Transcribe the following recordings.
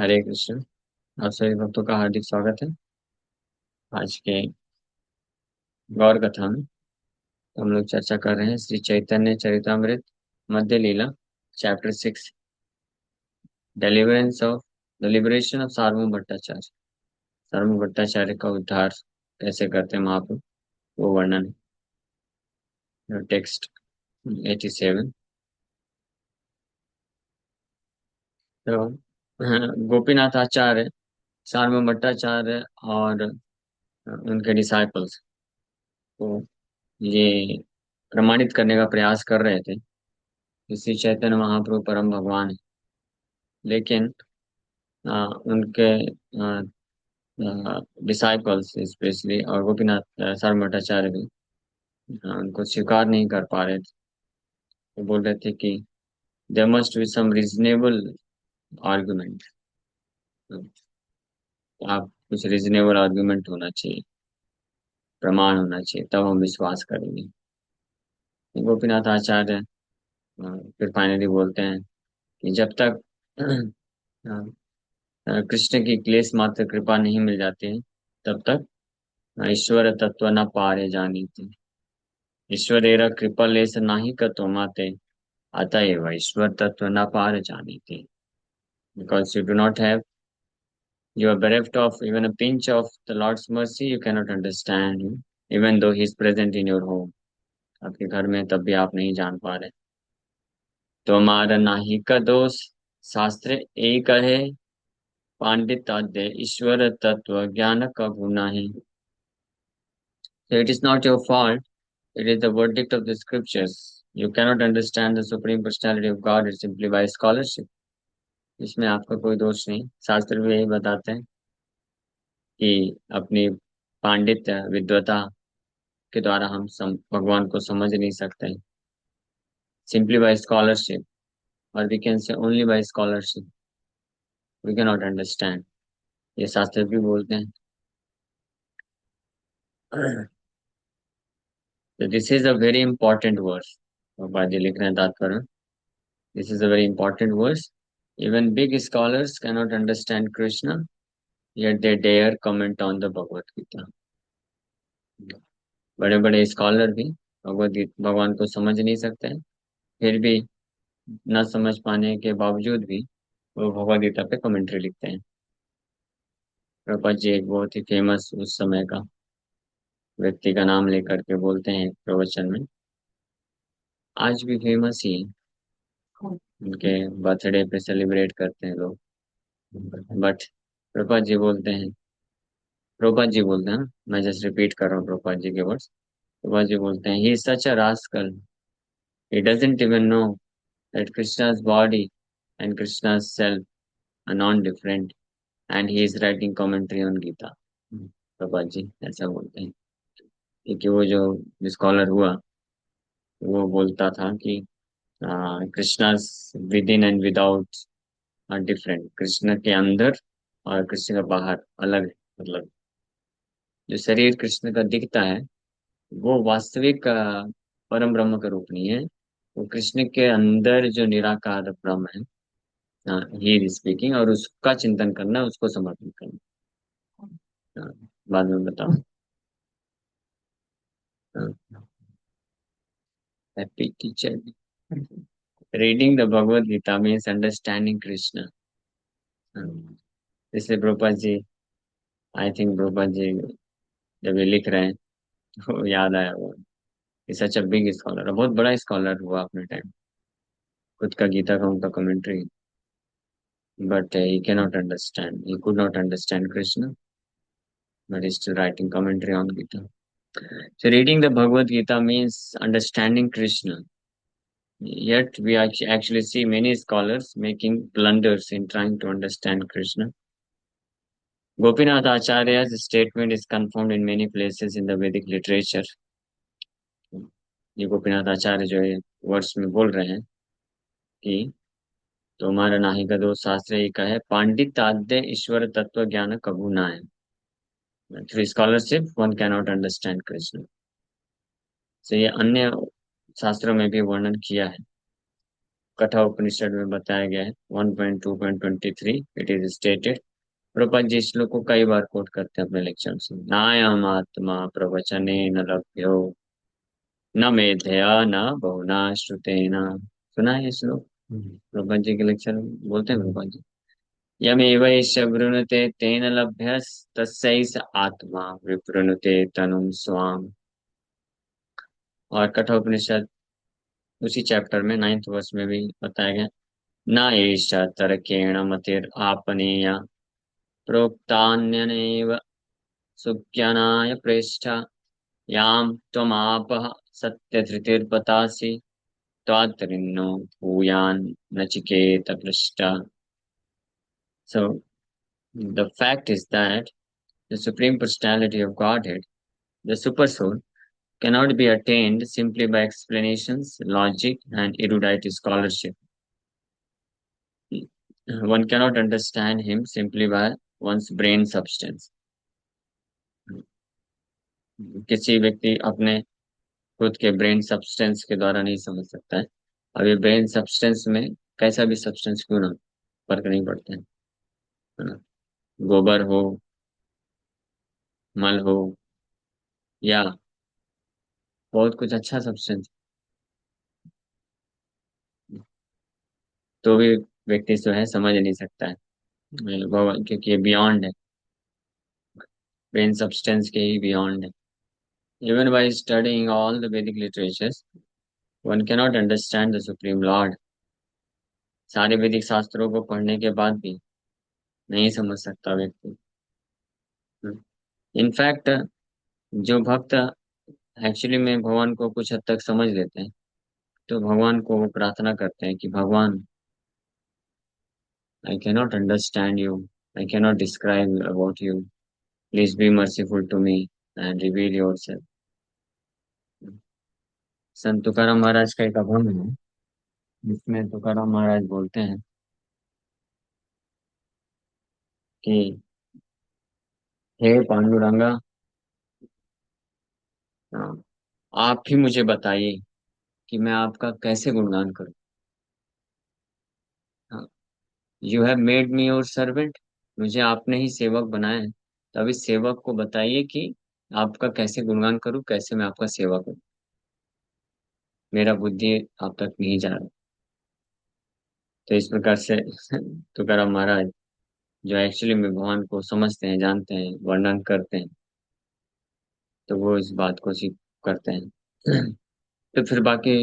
हरे कृष्ण। आप सभी भक्तों का हार्दिक स्वागत है। आज के गौर कथा में हम लोग चर्चा कर रहे हैं श्री चैतन्य चरितमृत मध्य लीला चैप्टर 6, द लिबरेशन ऑफ सार्वभौम भट्टाचार्य। सार्वभौम भट्टाचार्य का उद्धार कैसे करते हैं महाप्रभु, वो वर्णन है। टेक्स्ट 87। तो गोपीनाथ आचार्य, सार्वभौम भट्टाचार्य और उनके डिसाइपल्स को ये प्रमाणित करने का प्रयास कर रहे थे कि श्री चैतन्य महाप्रभु परम भगवान है। लेकिन उनके डिसाइपल्स स्पेशली और गोपीनाथ सार भट्टाचार्य भी उनको स्वीकार नहीं कर पा रहे थे। वो बोल रहे थे कि there must be some reasonable argument. आप कुछ रीजनेबल आर्गुमेंट होना चाहिए, प्रमाण होना चाहिए, तब हम विश्वास करेंगे। गोपीनाथ आचार्य फिर फाइनली बोलते हैं कि जब तक कृष्ण की क्लेश मात्र कृपा नहीं मिल जाती है, तब तक ईश्वर तत्व न पारे जानीते। ईश्वरेर कृपलेश नाही कतो माते, अतएव ईश्वर तत्व न पार जानीते। Because you do not have, you are bereft of even a pinch of the Lord's mercy, you cannot understand him, even though he is present in your home. आपके घर में तब भी आप नहीं जान पा रहे। तो हमारा नाहि का दोष, शास्त्र एक है, पांडित्य ईश्वर तत्व ज्ञान का गुना है। So it is not your fault. It is the verdict of the scriptures. You cannot understand the Supreme Personality of God simply by scholarship. इसमें आपका कोई दोष नहीं। शास्त्र भी यही बताते हैं कि अपनी पांडित्य विद्वता के द्वारा हम भगवान को समझ नहीं सकते। सिंपली बाय स्कॉलरशिप, और we can say only by scholarship we cannot नॉट अंडरस्टैंड। ये शास्त्र भी बोलते हैं। तो this is a very important verse. बाबा जी लिख रहे हैं तात्पर्य। This is a very important verse. Even big scholars cannot understand Krishna, yet they dare comment on the Bhagavad Gita. बड़े बड़े स्कॉलर भी भगवद गीता भगवान को समझ नहीं सकते हैं, फिर भी न समझ पाने के बावजूद भी वो भगवद गीता पे कमेंट्री लिखते हैं। प्रभुपाद जी एक बहुत ही फेमस उस समय का व्यक्ति का नाम लेकर के बोलते हैं प्रवचन में, आज भी फेमस ही है। उनके बर्थडे पे सेलिब्रेट करते हैं लोग। बट प्रभुपाद जी बोलते हैं, प्रभुपाद जी बोलते हैं, मैं जस्ट रिपीट कर रहा हूँ प्रभुपाद जी के वर्ड्स। प्रभुपाद जी बोलते हैं, he is such a rascal, he doesn't even know that Krishna's body and Krishna's self are non-different, and he is writing commentary on Gita. Prabhupada ji ऐसा बोलते हैं। क्योंकि वो जो स्कॉलर हुआ, वो बोलता था कि Krishna within and without are different. Krishna के अंदर और कृष्ण का बाहर अलग है। मतलब जो शरीर कृष्ण का दिखता है, वो वास्तविक परम ब्रह्म का रूप नहीं है। वो कृष्ण के अंदर जो निराकार ब्रह्म है, ही इज स्पीकिंग, और उसका चिंतन करना, उसको समर्पित करना। हाँ, बाद में बताओ। Happy teacher. Reading the Bhagavad Gita means understanding Krishna. इसलिए प्रभुपाद जी, आई थिंक प्रभुपाद जी जब ये लिख रहे हैं तो याद आया वो, सच अ बिग स्कॉलर, बहुत बड़ा स्कॉलर हुआ अपने टाइम। खुद का गीता का उनका commentary, but he cannot understand. He could not understand Krishna, but he's still writing commentary on Gita. So reading the Bhagavad Gita means understanding Krishna. Yet we actually see many scholars making blunders in trying to understand Krishna. Gopinath Acharya's statement is confirmed in many places in the Vedic literature. ये गोपीनाथ आचार्य जो है वर्ष में बोल रहे हैं कि तुम्हारा नाहि का दो शास्त्र एक है, पांडित आद्य ईश्वर तत्व ज्ञान कभू ना है। Through scholarship one cannot understand Krishna. से ये अन्य शास्त्रों में भी वर्णन किया है। कठोपनिषद उपनिषद में बताया गया है 1.2.23 it is stated. Prabhupada ji इस श्लोक को कई बार कोट करते हैं अपने लेक्चर में। नायम आत्मा प्रवचने न लभ्यो न मेधया न बहुना श्रुतेना। सुना है ये श्लोक? प्रभुपाद जी के लेक्चर में बोलते हैं प्रभुपाद जी। यमेवैष वृणुते तेन लभ्यस्तस्यैष आत्मा विवृणुते तनुं स्वाम। और कठोपनिषद उसी चैप्टर में 9th वर्ष में भी बताया गया। न एषा तर्केण मतिर् आपनीया प्रोक्तान्यनेव सुज्ञानाय प्रेष्ठा यां त्वमापः सत्यधृतिर्बतासि त्वात्रिन्नो भूयान् Nachiket पृष्ठा। So the fact is that the Supreme Personality of Godhead, the Supersoul, cannot be attained simply by explanations, logic, and erudite scholarship. One cannot understand him simply by one's brain substance. किसी व्यक्ति अपने खुद के brain substance के द्वारा नहीं समझ सकता है। अब ये ब्रेन सब्सटेंस में कैसा भी सब्सटेंस क्यों ना, फर्क नहीं पड़ता है ना। गोबर हो, मल हो, या बहुत कुछ अच्छा सब्सटेंस, तो भी व्यक्ति जो है समझ नहीं सकता है भगवान, क्योंकि ये बियॉन्ड है, ब्रेन सब्सटेंस के ही बियॉन्ड है। Even by studying all the Vedic literatures one cannot understand the supreme lord. सारे वैदिक शास्त्रों को पढ़ने के बाद भी नहीं समझ सकता व्यक्ति। इनफैक्ट जो भक्त एक्चुअली में भगवान को कुछ हद तक समझ लेते हैं, तो भगवान को वो प्रार्थना करते हैं कि भगवान, I cannot understand you, I cannot describe about you, please be merciful to me and reveal yourself. Sant Tukaram महाराज का एक अभंग है जिसमें तुकाराम महाराज बोलते हैं कि हे पांडुरंगा, हाँ, आप ही मुझे बताइए कि मैं आपका कैसे गुणगान करूं। You have made me your servant, मुझे आपने ही सेवक बनाया है, तो अब इस सेवक को बताइए कि आपका कैसे गुणगान करूं, कैसे मैं आपका सेवक हूँ। मेरा बुद्धि आप तक नहीं जा रहा। तो इस प्रकार से तुकाराम महाराज जो एक्चुअली में भगवान को समझते हैं, जानते हैं, वर्णन करते हैं, तो वो इस बात को सीख करते हैं। तो फिर बाकी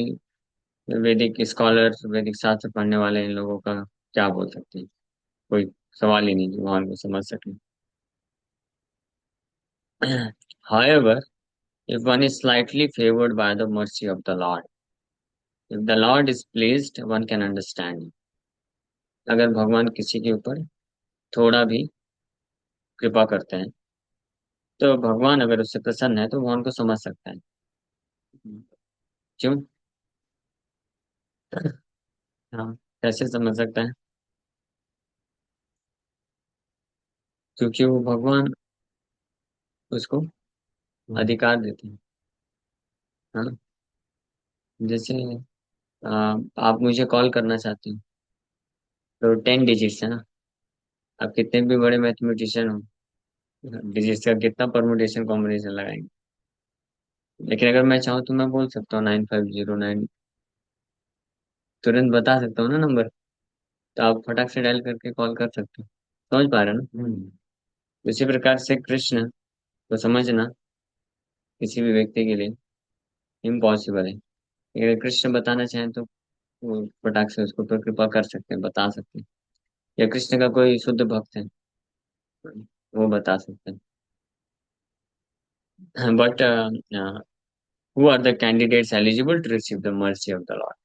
वैदिक स्कॉलर्स, वैदिक शास्त्र पढ़ने वाले इन लोगों का क्या बोल सकते हैं? कोई सवाल ही नहीं जो भगवान को समझ सके। However, if one is slightly favored by the mercy of the Lord, if the Lord is pleased, one can understand him. अगर भगवान किसी के ऊपर थोड़ा भी कृपा करते हैं, तो भगवान अगर उससे प्रसन्न है तो भगवान को समझ सकता है। क्यों? हाँ, कैसे समझ सकता है? क्योंकि वो भगवान उसको अधिकार देते हैं। हाँ, जैसे आ, आप मुझे कॉल करना चाहते हो, तो 10 डिजिट्स है ना। आप कितने भी बड़े मैथमेटिशियन हो, डिजिट्स का कितना परमुटेशन कॉम्बिनेशन लगाएंगे, लेकिन अगर मैं चाहूँ तो मैं बोल सकता हूँ 9509, तुरंत बता सकता हूँ ना नंबर। तो आप फटाक से डायल करके कॉल कर सकते हो। समझ पा रहे हो ना? उसी प्रकार से कृष्ण को समझना किसी भी व्यक्ति के लिए इम्पॉसिबल है। अगर कृष्ण बताना चाहें तो वो फटाक से उसको पर कृपा कर सकते हैं, बता सकते हैं। या कृष्ण का कोई शुद्ध भक्त है, वो बता सकते हैं। But who are the candidates eligible to receive the mercy of the Lord?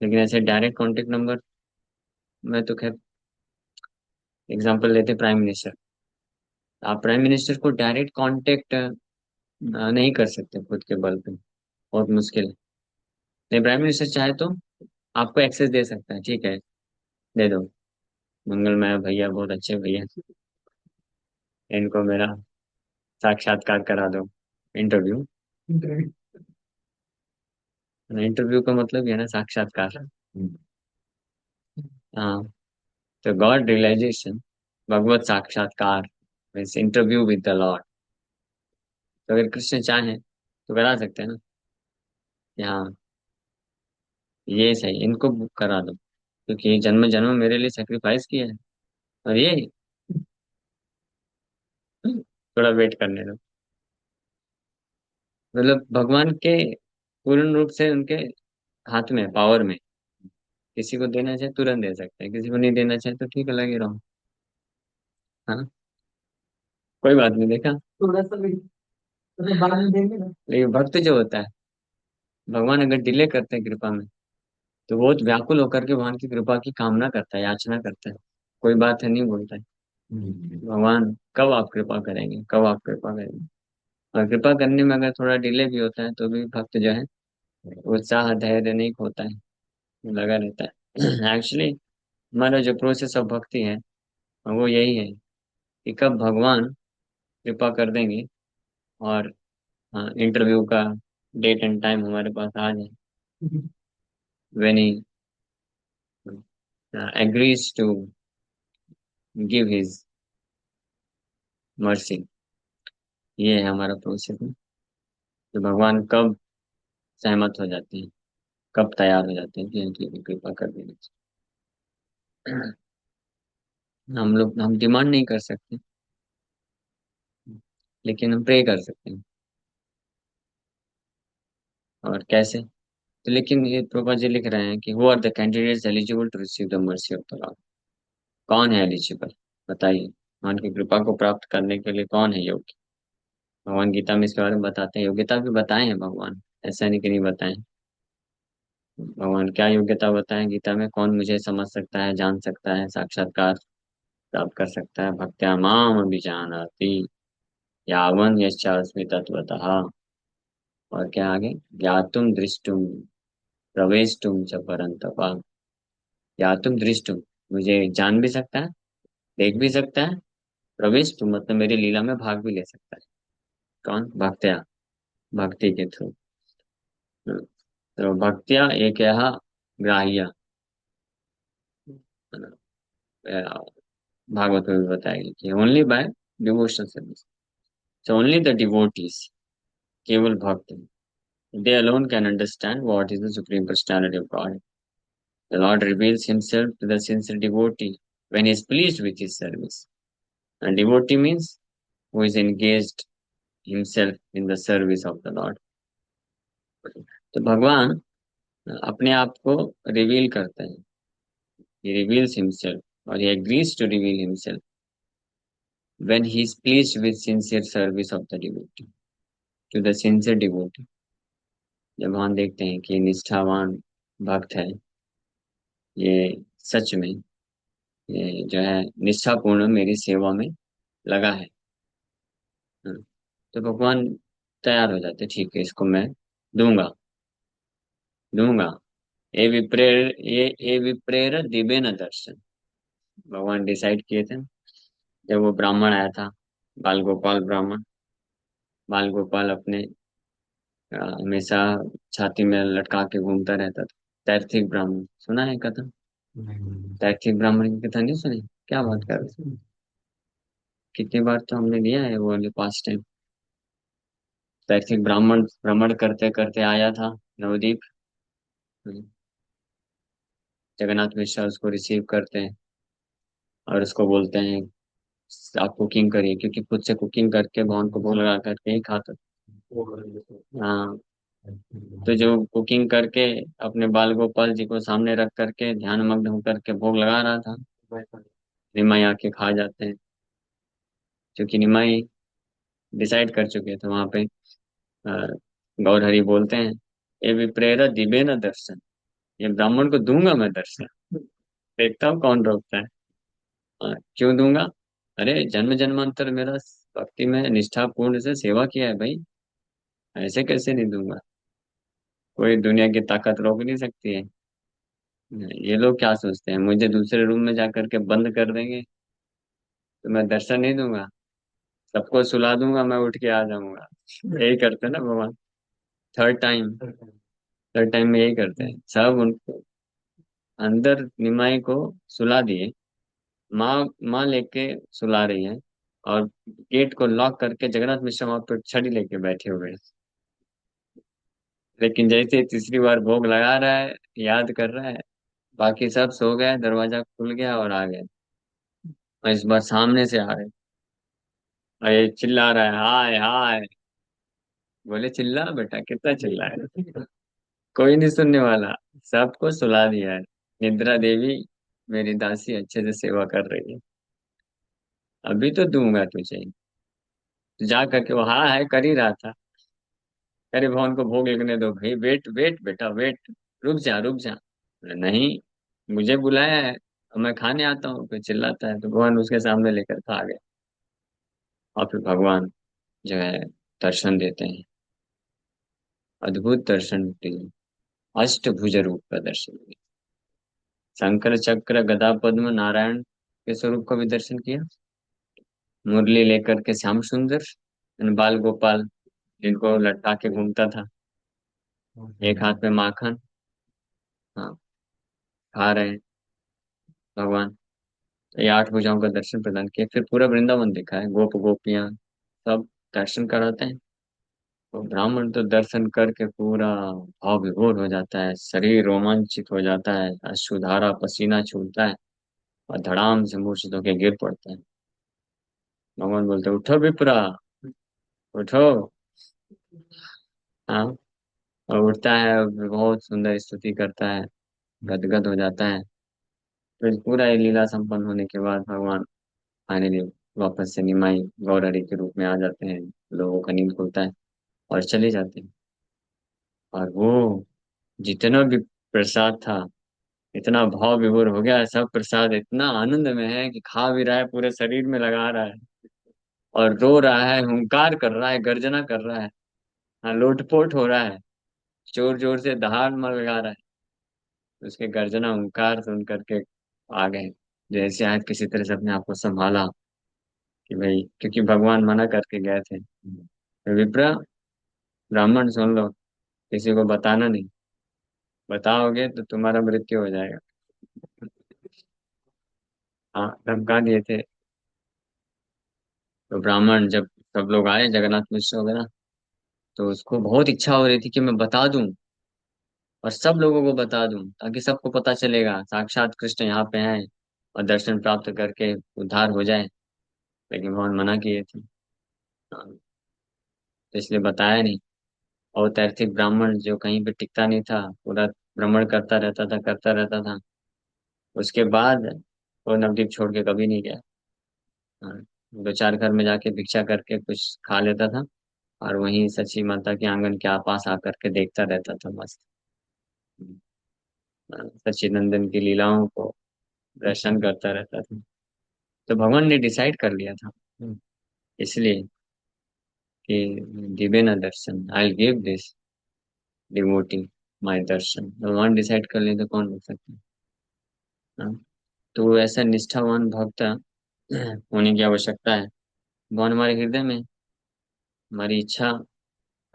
लेकिन ऐसे डायरेक्ट कॉन्टेक्ट नंबर में तो खैर, एग्जाम्पल लेते प्राइम मिनिस्टर। आप प्राइम मिनिस्टर को डायरेक्ट कांटेक्ट नहीं कर सकते खुद के बल पे, बहुत मुश्किल है। नहीं, प्राइम मिनिस्टर चाहे तो आपको एक्सेस दे सकता है, ठीक है, दे दो, मंगलमय भैया बहुत अच्छे भैया, इनको मेरा साक्षात्कार करा दो। इंटरव्यू, इंटरव्यू का मतलब ये है ना साक्षात्कार। हाँ, तो गॉड रियलाइजेशन, भगवत साक्षात्कार means interview with the Lord. तो अगर कृष्ण चाहें तो करा सकते हैं ना कि हाँ, ये सही, इनको बुक करा दो क्योंकि ये जन्म जन्म मेरे लिए सेक्रीफाइस किया है। और ये थोड़ा वेट करने दो। मतलब भगवान के पूर्ण रूप से उनके हाथ में, पावर में। किसी को देना चाहे तुरंत दे सकते हैं, किसी को नहीं देना चाहे तो ठीक है, लगे रहो। हाँ, कोई बात नहीं, देखा। थोड़ा सा भी मतलब बाद में देंगे ना। लेकिन भक्त जो होता है, भगवान अगर डिले करते हैं कृपा में, तो बहुत व्याकुल होकर के भगवान की कृपा की कामना करता है, याचना करता है। कोई बात है, नहीं बोलता है भगवान कब आप कृपा करेंगे, कब आप कृपा करेंगे। और कृपा करने में अगर थोड़ा डिले भी होता है तो भी भक्त जो है उत्साह धैर्य नहीं खोता है, लगा रहता है। एक्चुअली हमारा जो प्रोसेस ऑफ भक्ति है वो यही है कि कब भगवान कृपा कर देंगे और हाँ, इंटरव्यू का डेट एंड टाइम हमारे पास आ जाए, when he agrees to give his mercy. ये है हमारा प्रोसेस में। तो भगवान कब सहमत हो जाते हैं, कब तैयार हो जाते हैं कि इनकी कृपा कर देनी चाहिए। हम डिमांड नहीं कर सकते, लेकिन हम प्रे कर सकते हैं। और कैसे? तो लेकिन ये प्रभा जी लिख रहे हैं कि who are the candidates eligible to receive the mercy of the Lord. कौन है एलिजिबल, बताइए। भगवान की कृपा को प्राप्त करने के लिए कौन है योग्य? भगवान गीता में इसके बारे में बताते हैं, योग्यता भी बताए हैं भगवान, ऐसा नहीं कि नहीं बताए। भगवान क्या योग्यता बताए गीता में, कौन मुझे समझ सकता है, जान सकता है, साक्षात्कार प्राप्त कर सकता है। भक्त्या माम अभिजानाति यावन यश्चास्मि तत्वतः। और क्या आगे, ज्ञातुम दृष्टुम प्रवेष्टुम च परन्तप। ज्ञातुम दृष्टुम, मुझे जान भी सकता है, देख भी सकता है। प्रवेष्टुम मतलब मेरी लीला में भाग भी ले सकता है। कौन? भक्त्या, भक्ति के थ्रू। तो भक्त्या एक यहाँ ग्राह्य, भागवत में भी बताएगी कि only by devotional service. So only the devotees, केवल भक्त, they alone can understand what is the supreme personality of God. The Lord reveals himself to the sincere devotee when he is pleased with his service. And devotee means who is engaged himself in the service of the Lord. तो भगवान अपने आप को reveal करते हैं, he reveals himself, or he agrees to reveal himself when he is pleased with sincere service of the devotee, to the sincere devotee। जब हम देखते हैं कि निष्ठावान भक्त है, ये सच में, ये जो है निष्ठापूर्ण मेरी सेवा में लगा है। हाँ, तो भगवान तैयार हो जाते, ठीक है, इसको मैं दूंगा, दूंगा। ये विप्रेर दिव्य न दर्शन, भगवान डिसाइड किए थे जब वो ब्राह्मण आया था, बाल गोपाल ब्राह्मण। बाल गोपाल अपने हमेशा छाती में लटका के घूमता रहता था। तैर्थिक ब्राह्मण सुना है कथा? तैर्थिक ब्राह्मण की कथा नहीं सुनी? क्या बात कर रहे हैं? कितनी बार तो हमने लिया है वो वाले पास टाइम। तैर्थिक ब्राह्मण भ्रमण करते करते आया था नवदीप। जगन्नाथ मिश्रा उसको रिसीव करते हैं और उसको बोलते हैं आप कुकिंग करिए, क्योंकि खुद से कुकिंग करके भगवान को भोग लगा करके ही खाता था। हाँ, तो जो कुकिंग करके अपने बाल गोपाल जी को सामने रख करके ध्यान मग्न होकर के भोग लगा रहा था, निमाई आके खा जाते हैं। क्योंकि निमाई डिसाइड कर चुके थे वहां पे। अ, गौर हरि बोलते हैं, ये विप्रेरा दिबे न दर्शन, ये ब्राह्मण को दूंगा मैं दर्शन, देखता हूँ कौन रोकता है। क्यों दूंगा? अरे जन्म जन्मांतर मेरा भक्ति में निष्ठापूर्ण से सेवा किया है भाई, ऐसे कैसे नहीं दूंगा? कोई दुनिया की ताकत रोक नहीं सकती है। ये लोग क्या सोचते हैं, मुझे दूसरे रूम में जाकर के बंद कर देंगे तो मैं दर्शन नहीं दूंगा, सबको सुला दूंगा, मैं उठ के आ जाऊंगा। यही करते हैं ना भगवान। थर्ड टाइम, थर्ड टाइम में यही करते हैं सब उनको। अंदर निमाई को सुला दिए। माँ माँ लेके सुला रही है, और गेट को लॉक करके जगन्नाथ मिश्र वहां पर छड़ी लेके बैठे हुए हैं। लेकिन जैसे ही तीसरी बार भोग लगा रहा है, याद कर रहा है, बाकी सब सो गए, दरवाजा खुल गया और आ गए। और इस बार सामने से आ रहे, और ये चिल्ला रहा है, हाय हाय। बोले, चिल्ला बेटा, कितना चिल्ला है। कोई नहीं सुनने वाला। सबको सुला दिया है। निद्रा देवी मेरी दासी अच्छे से सेवा कर रही है। अभी तो दूंगा तुझे। जा करके वो हाँ है कर ही रहा था। अरे भगवान को भोग लगने दो भाई, वेट वेट बेटा वेट। रुक जा रुक जा। बोले, नहीं, मुझे बुलाया है, अब मैं खाने आता हूँ। फिर चिल्लाता है तो भगवान उसके सामने लेकर खा गए। और फिर भगवान जो है दर्शन देते हैं। अद्भुत दर्शन दिए। अष्टभुज रूप का दर्शन दिया। शंकर चक्र गदा पद्म नारायण के स्वरूप का भी दर्शन किया। मुरली लेकर के श्याम सुंदर यानी बाल गोपाल, जिनको लटका के घूमता था, एक हाथ में माखन। हाँ, खा रहे हैं भगवान। तो ये आठ भुजाओं का दर्शन प्रदान किया। फिर पूरा वृंदावन देखा है, गोप गोपियां सब दर्शन कराते हैं। तो ब्राह्मण तो दर्शन करके पूरा भाव विभोर हो जाता है, शरीर रोमांचित हो जाता है, अश्रुधारा पसीना छूटता है, और धड़ाम से मूर्छित होकर गिर पड़ता है। भगवान बोलते, उठो विप्रा, उठो। हाँ। और उठता है और बहुत सुंदर स्तुति करता है, गदगद हो जाता है। फिर पूरा ये लीला संपन्न होने के बाद भगवान फाइनली वापस से निमाई गौरहरि के रूप में आ जाते हैं। लोगों का नींद खुलता है और चले जाते हैं। और वो जितना भी प्रसाद था, इतना भाव विभोर हो गया है, सब प्रसाद इतना आनंद में है कि खा भी रहा है, पूरे शरीर में लगा रहा है, और रो रहा है, हुंकार कर रहा है, गर्जना कर रहा है। हाँ, लोटपोट हो रहा है, जोर जोर से दहाड़ मार लगा रहा है। उसके गर्जना हुंकार सुन करके आ गए। जैसे आज किसी तरह से अपने आप को संभाला कि भाई, क्योंकि भगवान मना करके गए थे, विप्रा, ब्राह्मण सुन लो, किसी को बताना नहीं, बताओगे तो तुम्हारा मृत्यु हो जाएगा। हाँ, धमका दिए थे। तो ब्राह्मण जब सब लोग आए, जगन्नाथ मिश्र वगैरह, तो उसको बहुत इच्छा हो रही थी कि मैं बता दूं, और सब लोगों को बता दूं, ताकि सबको पता चलेगा साक्षात कृष्ण यहाँ पे हैं, और दर्शन प्राप्त करके उद्धार हो जाए। लेकिन भगवान मना किए थे। हाँ, तो इसलिए बताया नहीं। और तैर्थिक ब्राह्मण जो कहीं पे टिकता नहीं था, पूरा भ्रमण करता रहता था। उसके बाद वो नवद्वीप छोड़ के कभी नहीं गया। हाँ, दो चार घर में जाके भिक्षा करके कुछ खा लेता था, और वहीं सची माता के आंगन के पास आकर के देखता रहता था मस्त। सच्चिदानंद की लीलाओं को दर्शन करता रहता था। तो भगवान ने डिसाइड कर लिया था, इसलिए कि दिव्य न दर्शन, I give this devotee my darshan. भगवान डिसाइड कर ले तो कौन रोक सकता है। हाँ? तो ऐसा निष्ठावान भक्त होने की आवश्यकता है। भगवान हमारे हृदय में, हमारी इच्छा,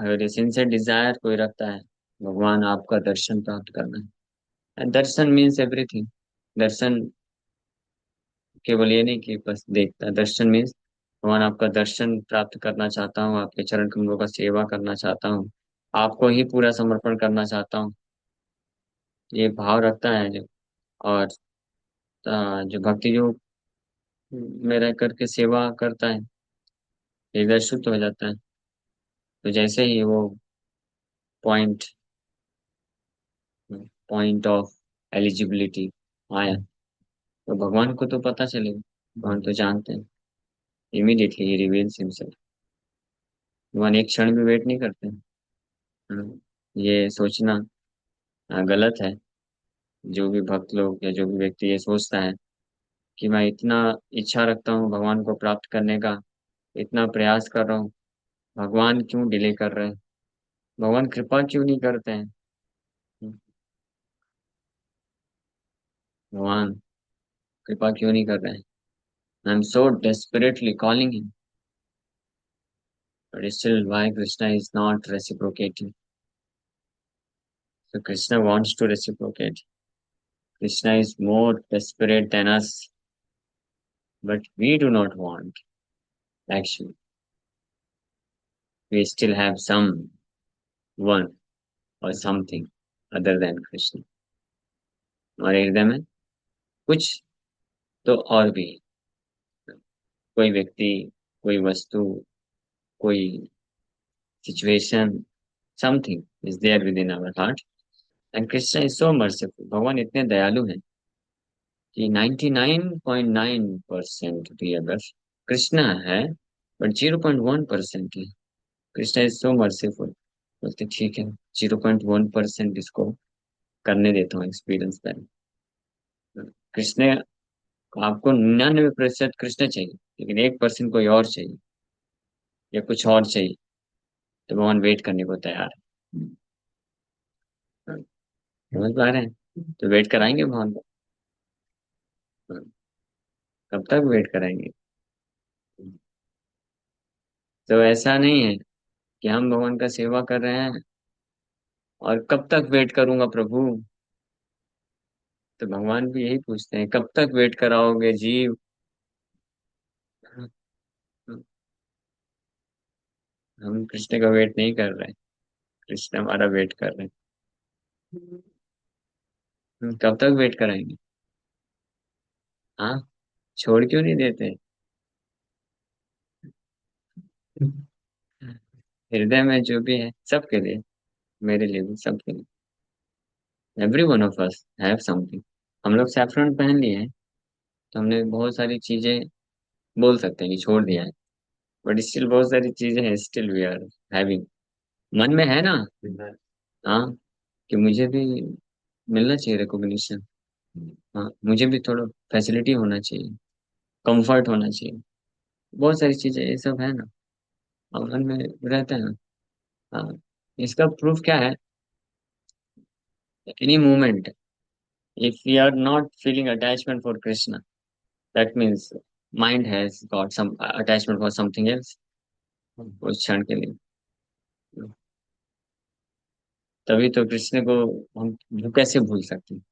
अगर सिंसियर डिजायर कोई रखता है, भगवान आपका दर्शन प्राप्त करना है। दर्शन मीन्स एवरीथिंग। दर्शन केवल ये नहीं कि बस देखता, दर्शन मीन्स भगवान आपका दर्शन प्राप्त करना चाहता हूँ, आपके चरण कमलों का सेवा करना चाहता हूँ, आपको ही पूरा समर्पण करना चाहता हूँ। ये भाव रखता है जो, और जो भक्ति जो में रह करके सेवा करता है, हृदय शुद्ध हो जाता है। तो जैसे ही वो पॉइंट पॉइंट ऑफ एलिजिबिलिटी आया, तो भगवान को तो पता चलेगा, भगवान तो जानते हैं। Immediately he reveals himself. भगवान एक क्षण भी वेट नहीं करते हैं। ये सोचना गलत है। जो भी भक्त लोग या जो भी व्यक्ति ये सोचता है कि मैं इतना इच्छा रखता हूँ भगवान को प्राप्त करने का, इतना प्रयास कर रहा हूँ, भगवान क्यों डिले कर रहे हैं, भगवान कृपा क्यों नहीं करते हैं। भगवान कृपा क्यों नहीं कर रहे हैं। I am so desperately calling him, but still why Krishna is not reciprocating. So Krishna wants to reciprocate. Krishna is more desperate than us, but we do not want. Actually, we still have some one or something other than Krishna. हमारे हृदय में कुछ तो और भी है। कोई व्यक्ति, कोई वस्तु, कोई situation, something is there within our heart. And Krishna is so merciful. भगवान इतने दयालु हैं कि 99.9% भी अगर कृष्णा है, but 0.1% he Krishna is so merciful. बोलते ठीक है, 0.1% इसको करने देता हूँ एक्सपीरियंस पहले। कृष्ण, आपको 99% कृष्ण चाहिए, लेकिन 1% कोई और चाहिए या कुछ और चाहिए, तो भगवान वेट करने को तैयार है। समझ पा रहे हैं? तो वेट कराएंगे भगवान को। कब तक वेट कराएंगे? तो ऐसा नहीं है कि हम भगवान का सेवा कर रहे हैं और कब तक वेट करूंगा प्रभु। तो भगवान भी यही पूछते हैं, कब तक वेट कराओगे जीव। हम कृष्ण का वेट नहीं कर रहे हैं, कृष्ण हमारा वेट कर रहे हैं। कब तक वेट कराएंगे? हाँ, छोड़ क्यों नहीं देते? हृदय में जो भी है सबके लिए, मेरे लिए भी, सबके लिए। Every one of us have something. हम लोग सैफरन पहन लिए हैं, तो हमने बहुत सारी चीजें बोल सकते हैं कि छोड़ दिया है, बट स्टिल बहुत सारी चीजें हैं, स्टिल वी आर हैविंग। मन में है ना। हाँ, कि मुझे भी मिलना चाहिए रिकॉग्निशन। हाँ, मुझे भी थोड़ा फैसिलिटी होना चाहिए, कंफर्ट होना चाहिए, बहुत सारी चीजें ये सब है ना, और मन में रहता है ना। हाँ, इसका प्रूफ क्या है? Any moment, if we are not feeling attachment for Krishna, that means mind has got some attachment for something else, उस क्षण के लिए। तभी तो कृष्ण को हम कैसे भूल सकते हैं?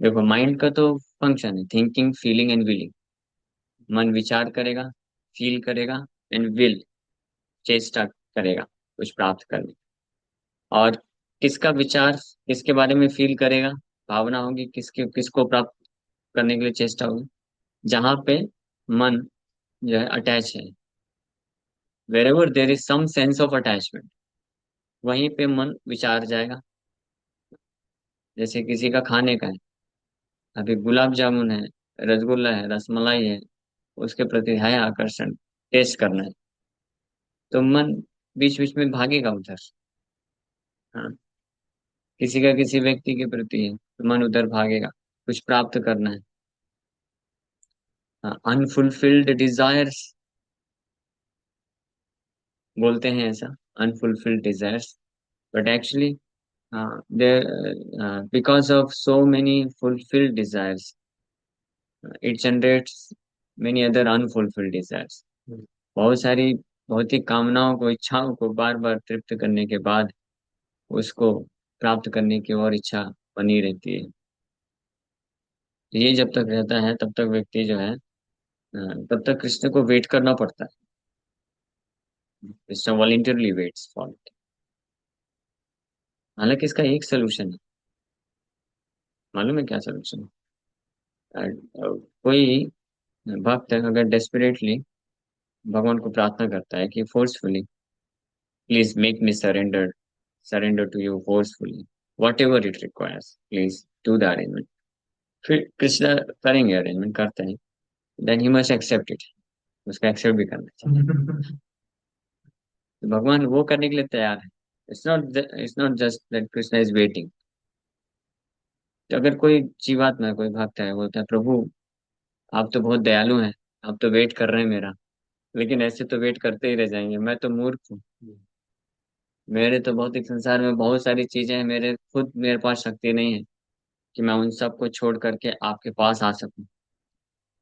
देखो, माइंड का तो फंक्शन है थिंकिंग, फीलिंग एंड विलिंग। मन विचार करेगा, फील करेगा, एंड विल, चेष्टा करेगा कुछ प्राप्त करने। और किसका विचार, किसके बारे में फील करेगा, भावना होगी, किसके किसको प्राप्त करने के लिए चेष्टा होगी। जहां पे मन जो है अटैच है, wherever there is some sense of attachment, वहीं पे मन विचार जाएगा। जैसे किसी का खाने का है, अभी गुलाब जामुन है, रसगुल्ला है, रसमलाई है, उसके प्रति है आकर्षण, टेस्ट करना है, तो मन बीच बीच में भागेगा उधर। हाँ, किसी का किसी व्यक्ति के प्रति है, तो मन उधर भागेगा, कुछ प्राप्त करना है। हाँ, अनफुलफिल्ड डिजायर्स बोलते हैं ऐसा, unfulfilled desires, but actually there because of so many fulfilled desires, it generates many other unfulfilled desires। बहुत सारी भौतिक कामनाओं को, इच्छाओं को बार बार तृप्त करने के बाद उसको प्राप्त करने की और इच्छा बनी रहती है। तो ये जब तक रहता है तब तक व्यक्ति जो है, तब तक कृष्ण को वेट करना पड़ता है। Krishna voluntarily waits for it. हालांकि इसका एक सोल्यूशन है, मालूम है क्या सोल्यूशन? कोई भक्त अगर डेस्परेटली भगवान को प्रार्थना करता है कि forcefully, please make me surrender to you forcefully, whatever it requires, please do the arrangement. फिर कृष्णा करेंगे, अरेंजमेंट करते हैं, then he must accept it. उसको एक्सेप्ट भी करना चाहिए। तो भगवान वो करने के लिए तैयार है। It's not just that Krishna is waiting. तो अगर कोई जीवात्मा, कोई भक्त है, बोलता है प्रभु आप तो बहुत दयालु हैं, आप तो वेट कर रहे हैं मेरा, लेकिन ऐसे तो वेट करते ही रह जाएंगे, मैं तो मूर्ख हूँ। मेरे तो भौतिक संसार में बहुत सारी चीजें हैं, मेरे पास शक्ति नहीं है कि मैं उन सबको छोड़ करके आपके पास आ सकूं।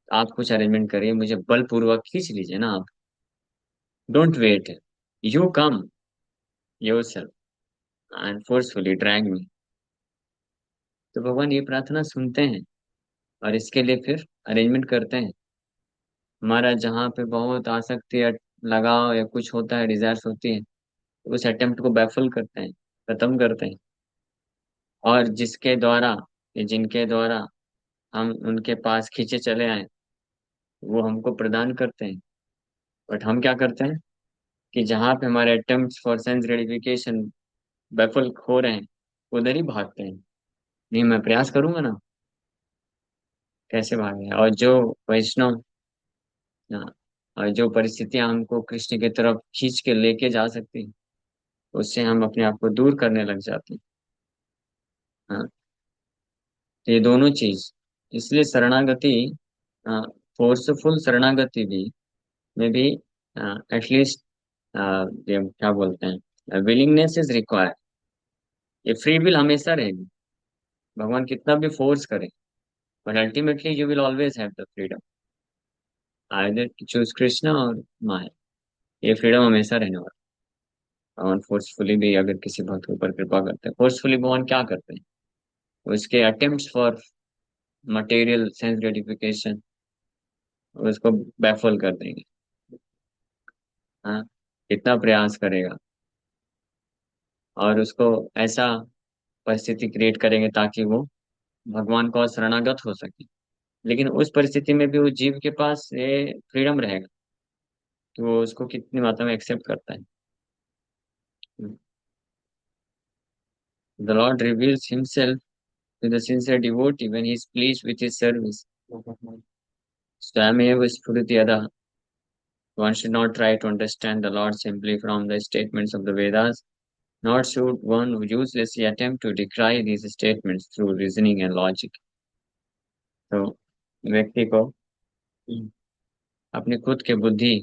आप कुछ अरेंजमेंट करिए, मुझे बलपूर्वक खींच लीजिए ना आप। Don't wait, you come yourself and forcefully drag me. तो भगवान ये प्रार्थना सुनते हैं और इसके लिए फिर अरेंजमेंट करते हैं। हमारा जहाँ पे बहुत आसक्ति या लगाव या कुछ होता है, डिजायर्स होती है, तो उस अटेम्प्ट को बैफल करते हैं, खत्म करते हैं। और जिसके द्वारा या जिनके द्वारा हम उनके पास खींचे चले आए, वो हमको प्रदान करते हैं। बट हम क्या करते हैं कि जहाँ पे हमारे attempt for sense gratification baffle हो रहे हैं, उधर ही भागते हैं। नहीं, मैं प्रयास करूंगा ना, कैसे भागे। और जो वैष्णव, हाँ, और जो परिस्थितियां हमको कृष्ण की तरफ खींच के लेके जा सकती हैं, उससे हम अपने आप को दूर करने लग जाते हैं। हाँ, तो ये दोनों चीज, इसलिए शरणागति, फोर्सफुल शरणागति भी में भी एटलीस्ट ये क्या बोलते हैं, विलिंगनेस इज रिक्वायर्ड। ये फ्री विल हमेशा रहेगी, भगवान कितना भी फोर्स करे, but ultimately you will always have the freedom, either choose Krishna और माया। ये फ्रीडम हमेशा रहने वाला। भगवान फोर्सफुली भी अगर किसी भक्त के ऊपर कृपा करते हैं, फोर्सफुली भगवान क्या करते हैं, उसके attempts for material sense gratification उसको बैफल कर देंगे। हाँ, कितना प्रयास करेगा और उसको ऐसा परिस्थिति क्रिएट करेंगे ताकि वो भगवान को शरणागत हो सके। लेकिन उस परिस्थिति में भी वो जीव के पास ये फ्रीडम रहेगा कि वो उसको कितनी मात्रा में एक्सेप्ट करता है। The Lord reveals himself to the sincere devotee when he is pleased with his service. Swameva Spurutiyada. One should not try to understand the Lord simply from the statements of the Vedas, nor should one uselessly attempt to decry these statements through reasoning and logic. तो व्यक्ति को अपनी खुद के बुद्धि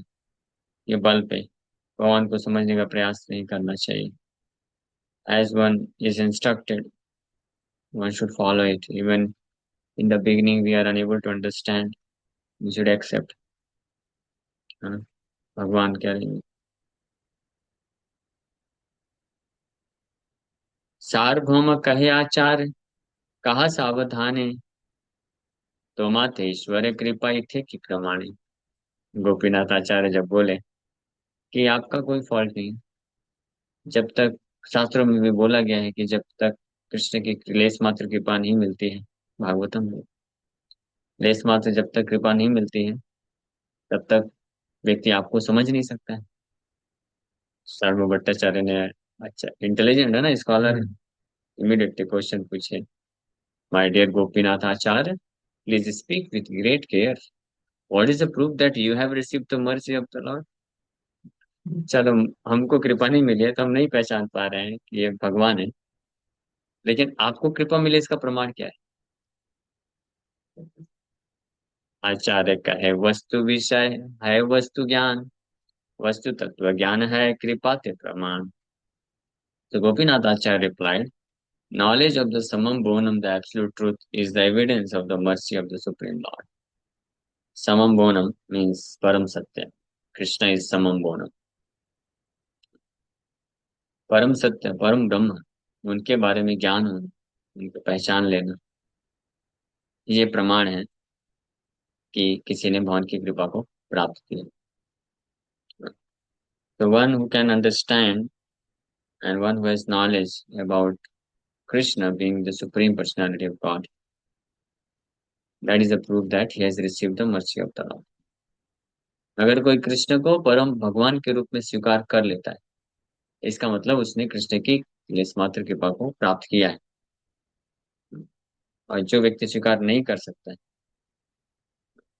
के बल पे भगवान को समझने का प्रयास नहीं करना चाहिए। As one is instructed, one should follow it. Even in the beginning, we are unable to understand. We should accept. हाँ, भगवान कह रहे हैं। सार्वभौम कहे आचार्य, कहा सावधाने, तो माते ईश्वर कृपा थे कि प्रमाणे। गोपीनाथ आचार्य जब बोले कि आपका कोई फॉल्ट नहीं, जब तक शास्त्रों में भी बोला गया है कि जब तक कृष्ण की लेस मात्र कृपा नहीं मिलती है, भागवतम में लेस मात्र जब तक कृपा नहीं मिलती है, तब तक व्यक्ति आपको समझ नहीं सकता है। शर्म भट्टाचार्य ने, अच्छा इंटेलिजेंट है ना स्कॉलर, इमीडिएटली क्वेश्चन पूछे, my dear Gopinath Acharya, please speak with great care, what is the proof that you have received the mercy of the Lord. चलो, हमको कृपा नहीं मिली है तो हम नहीं पहचान पा रहे हैं कि ये भगवान है, लेकिन आपको कृपा मिले इसका प्रमाण क्या है। आचार्य का है वस्तु विषय, है वस्तु ज्ञान, वस्तु तत्व ज्ञान है कृपा ते प्रमाण। तो गोपीनाथ आचार्य replied, knowledge of the summum bonum, the absolute truth, is the evidence of the mercy of the Supreme Lord. Summum bonum means param satya. Krishna is summum bonum. परम सत्य, परम ब्रह्म, उनके बारे में ज्ञान होना, उनको पहचान लेना, ये प्रमाण है कि किसी ने भगवान की कृपा को प्राप्त किया। The one who can understand and one who has knowledge about Krishna being the Supreme Personality of God, that is a proof that he has received the mercy of the Lord. अगर कोई कृष्ण को परम भगवान के रूप में स्वीकार कर लेता है, इसका मतलब उसने कृष्ण की लेस मात्र कृपा को प्राप्त किया है। और जो व्यक्ति स्वीकार नहीं कर सकता है,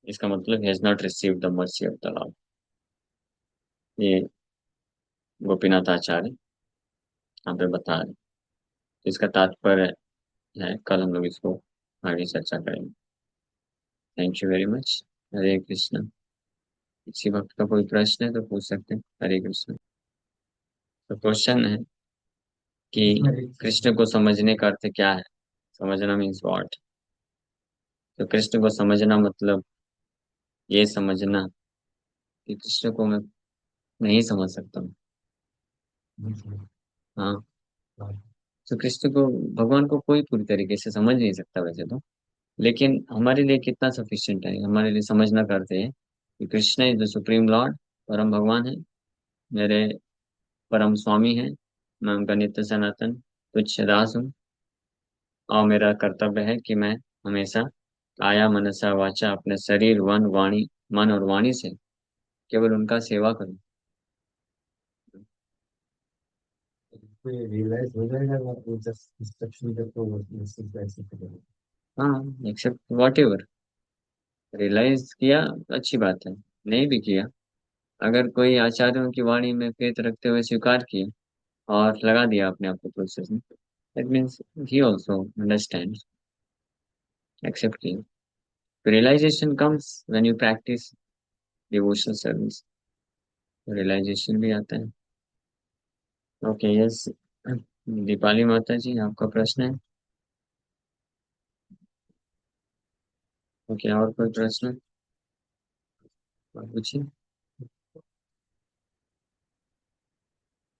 इसका मतलब he has not received the mercy of the Lord. ये गोपीनाथ आचार्य यहाँ पे बता रहे हैं। तो इसका तात्पर्य है, कल हम लोग इसको आगे चर्चा करेंगे। Thank you very much. Hare Krishna. किसी वक्त का कोई प्रश्न है तो पूछ सकते हैं। हरे कृष्ण। तो क्वेश्चन है कि कृष्ण को समझने का अर्थ क्या है, समझना मीन्स व्हाट। तो कृष्ण को समझना मतलब ये समझना कि कृष्ण को मैं नहीं समझ सकता हूँ। हाँ, तो कृष्ण को, भगवान को कोई पूरी तरीके से समझ नहीं सकता वैसे तो, लेकिन हमारे लिए कितना सफिशिएंट है, हमारे लिए समझना करते हैं कि Krishna is the supreme Lord, परम भगवान है, मेरे परम स्वामी हैं, मैं उनका नित्य सनातन तुच्छ दास हूँ, और मेरा कर्तव्य है कि मैं हमेशा काया मनसा वाचा अपने शरीर वन वाणी, मन और वाणी से केवल उनका सेवा करूं। कोई रियलाइज हो जाएगा ना, वो जस्ट इंस्ट्रक्शन दे तो वो मैसेज ऐसे करेगा। हाँ, एक्सेप्ट वॉट एवर, रियलाइज किया, अच्छी बात है, नहीं भी किया, अगर कोई आचार्यों की वाणी में फेथ रखते हुए स्वीकार किया और लगा दिया अपने आप को प्रोसेस में, that means he also understand, accept किया। Realization comes when you practice devotional service, realization भी आता है। ओके, यस, दीपाली माता जी आपका प्रश्न है। ओके, और कोई प्रश्न, और पूछिए।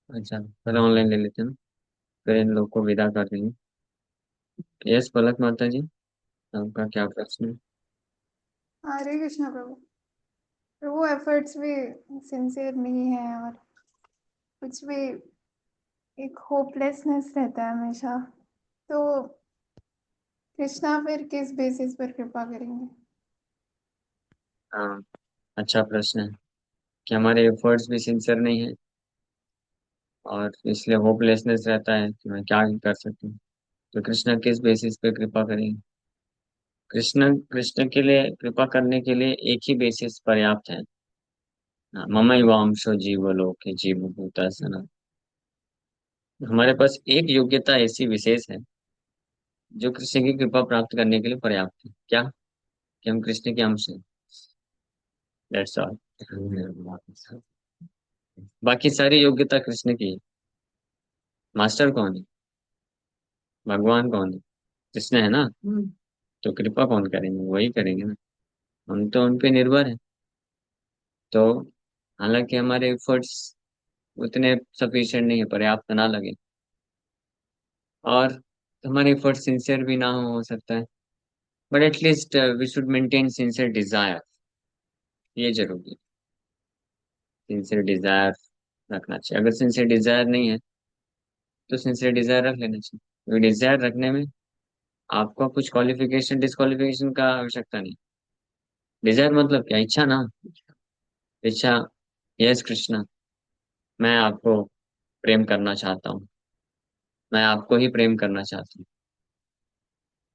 अच्छा, पहले ऑनलाइन ले लेते हैं ना, फिर इन लोग को विदा कर देंगे। यस, पलक माता जी आपका क्या प्रश्न है। हरे कृष्णा प्रभु। प्रभु एफर्ट्स भी सिंसियर नहीं है और कुछ भी एक होपलेसनेस रहता है हमेशा। तो कृष्णा फिर किस बेसिस पर कृपा करेंगे? हाँ, अच्छा प्रश्न है कि हमारे एफर्ट्स भी सिंसियर नहीं है और इसलिए होपलेसनेस रहता है कि मैं क्या ही कर सकती हूँ, तो कृष्णा किस बेसिस पे कृपा करेंगे। कृष्ण कृष्ण के लिए कृपा करने के लिए एक ही बेसिस पर्याप्त है। हाँ, ममैवांशो जीवलोके जीवभूता सना, हमारे पास एक योग्यता ऐसी विशेष है जो कृष्ण की कृपा प्राप्त करने के लिए पर्याप्त है। क्या? कि हम कृष्ण के अंश हैं, दैट्स ऑल। बाकी सारी योग्यता कृष्ण की है। मास्टर कौन है? भगवान कौन है? कृष्ण है ना। तो कृपा कौन करेंगे? वही करेंगे ना, हम तो उन पे निर्भर है। तो हालांकि हमारे एफर्ट्स उतने सफिशिएंट नहीं है, पर्याप्त ना लगे, और हमारे एफर्ट सिंसियर भी ना हो सकता है, but at least we should maintain sincere desire, ये जरूरी है। सिंसियर डिजायर रखना चाहिए, अगर सिंसियर डिजायर नहीं है तो सिंसियर डिजायर रख लेना चाहिए, क्योंकि डिजायर रखने में आपको कुछ क्वालिफिकेशन डिस्क्वालिफिकेशन का आवश्यकता नहीं। डिजायर मतलब क्या? इच्छा ना, इच्छा, यस कृष्णा, मैं आपको प्रेम करना चाहता हूँ, मैं आपको ही प्रेम करना चाहता हूँ,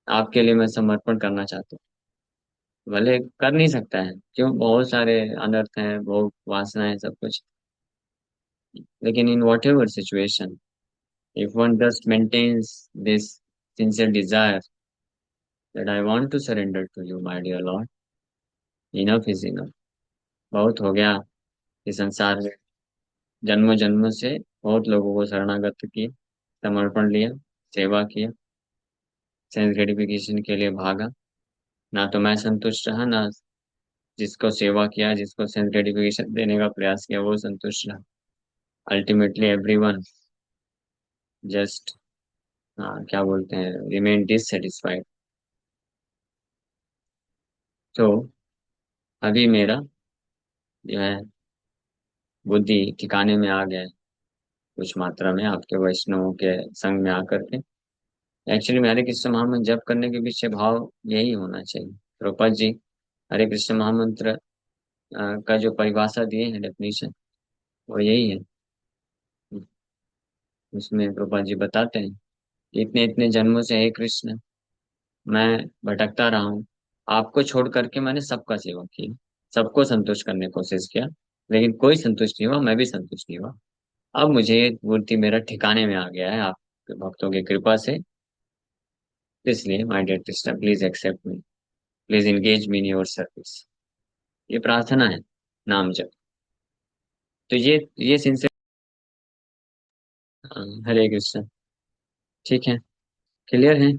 आपके लिए मैं समर्पण करना चाहता हूँ। भले कर नहीं सकता है, क्यों, बहुत सारे अनर्थ हैं, बहुत वासनाएं, सब कुछ, लेकिन in whatever situation, if one just maintains this sincere desire that I want to surrender to you my dear Lord, enough is enough, बहुत हो गया। इस संसार में जन्मों जन्मों से बहुत लोगों को शरणागत किए, समर्पण लिया, सेवा किया, सेंस ग्रेटिफिकेशन के लिए भागा, ना तो मैं संतुष्ट रहा, ना जिसको सेवा किया, जिसको सेंस ग्रेटिफिकेशन देने का प्रयास किया वो संतुष्ट रहा। अल्टीमेटली एवरीवन जस्ट, हाँ, क्या बोलते हैं, रिमेन डिससेटिस्फाइड। तो अभी मेरा जो है बुद्धि ठिकाने में आ गया है, कुछ मात्रा में आपके वैष्णवों के संग में आकर के। एक्चुअली हरे कृष्ण महामंत्र जप करने के पीछे भाव यही होना चाहिए। द्रौपद जी हरे कृष्ण महामंत्र का जो परिभाषा दिए हैं, डेफिनेशन, वो यही है। उसमें द्रौपद जी बताते हैं कि इतने इतने जन्मों से हे कृष्ण मैं भटकता रहा हूँ, आपको छोड़ करके मैंने सबका सेवा किया, सबको संतुष्ट करने की कोशिश किया, लेकिन कोई संतुष्ट नहीं हुआ, मैं भी संतुष्ट नहीं हुआ। अब मुझे ये मूर्ति मेरा ठिकाने में आ गया है आपके भक्तों की कृपा से, इसलिए my dear Krishna please accept me, please engage me in your service, ये प्रार्थना है, नाम जप। तो ये सिंसियर। हरे कृष्ण, ठीक है, क्लियर है,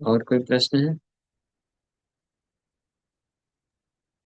और कोई प्रश्न है?